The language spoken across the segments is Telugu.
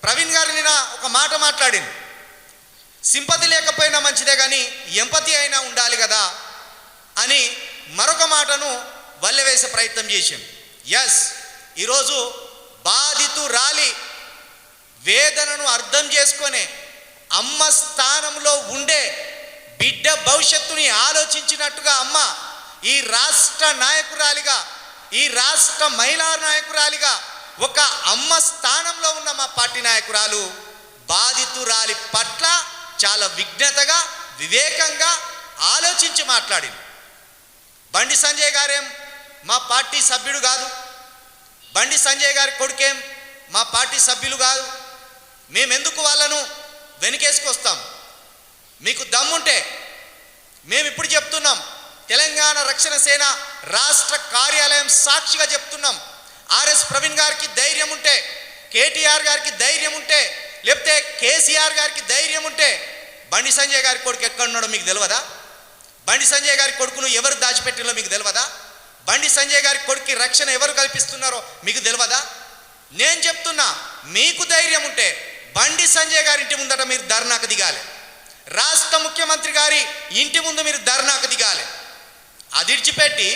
ప్రవీణ్ గారు నిన్న ఒక మాట మాట్లాడింది, సింపతి లేకపోయినా మంచిదే కానీ ఎంపతి అయినా ఉండాలి కదా అని మరొక మాటను వల్లెవేసే ప్రయత్నం చేశాం. ఎస్, ఈరోజు బాధితురాలి వేదనను అర్థం చేసుకొని అమ్మ స్థానంలో ఉండే బిడ్డ భవిష్యత్తుని ఆలోచించినట్టుగా అమ్మ ఈ రాష్ట్ర నాయకురాలిగా, ఈ రాష్ట్ర మహిళా నాయకురాలిగా, ఒక అమ్మ స్థానంలో ఉన్న మా పార్టీ నాయకురాలు బాధితురాలి పట్ల చాలా విజ్ఞతగా, వివేకంగా ఆలోచించి మాట్లాడింది. బండి సంజయ్ గారేం మా పార్టీ సభ్యుడు కాదు, బండి సంజయ్ గారి కొడుకేం మా పార్టీ సభ్యులు కాదు. మేమెందుకు వాళ్ళను వెనుకేసుకొస్తాం? మీకు దమ్ముంటే మేము ఇప్పుడు చెప్తున్నాం, తెలంగాణ రక్షణ సేన రాష్ట్ర కార్యాలయం సాక్షిగా చెప్తున్నాం, ఆర్ఎస్ ప్రవీణ్ గారికి ధైర్యం ఉంటే, కేటీఆర్ గారికి ధైర్యం ఉంటే, లేకపోతే కేసీఆర్ గారికి ధైర్యం ఉంటే బండి సంజయ్ గారి కొడుకు ఎక్కడున్నాడో మీకు తెలియదా? బండి సంజయ్ గారి కొడుకును ఎవరు దాచిపెట్టినో మీకు తెలియదా? బండి సంజయ్ గారి కొడుకు రక్షణ ఎవరు కల్పిస్తున్నారో మీకు తెలియదా? నేను చెప్తున్నా, మీకు ధైర్యం ఉంటే బండి సంజయ్ గారి ఇంటి ముందట మీరు ధర్నాకు దిగాలి, రాష్ట్ర ముఖ్యమంత్రి గారి ఇంటి ముందు మీరు ధర్నాకు దిగాలి. అది విడిచిపెట్టి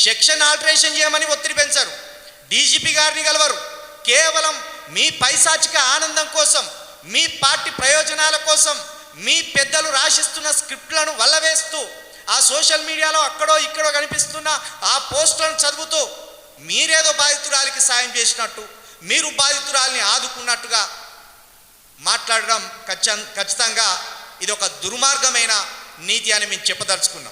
సెక్షన్ ఆల్టరేషన్ చేయమని ఒత్తిడి పెంచారు, డీజీపీ గారిని కలవరు. కేవలం మీ పైశాచిక ఆనందం కోసం, మీ పార్టీ ప్రయోజనాల కోసం మీ పెద్దలు రాసిస్తున్న స్క్రిప్ట్లను వల్లవేస్తూ, ఆ సోషల్ మీడియాలో అక్కడో ఇక్కడో కనిపిస్తున్న ఆ పోస్టులను చదువుతూ మీరేదో బాధితురాలికి సాయం చేసినట్టు, మీరు బాధితురాలిని ఆదుకున్నట్టుగా మాట్లాడడం ఖచ్చితంగా ఇది ఒక దుర్మార్గమైన నీతి అని మేము చెప్పదలుచుకున్నాం.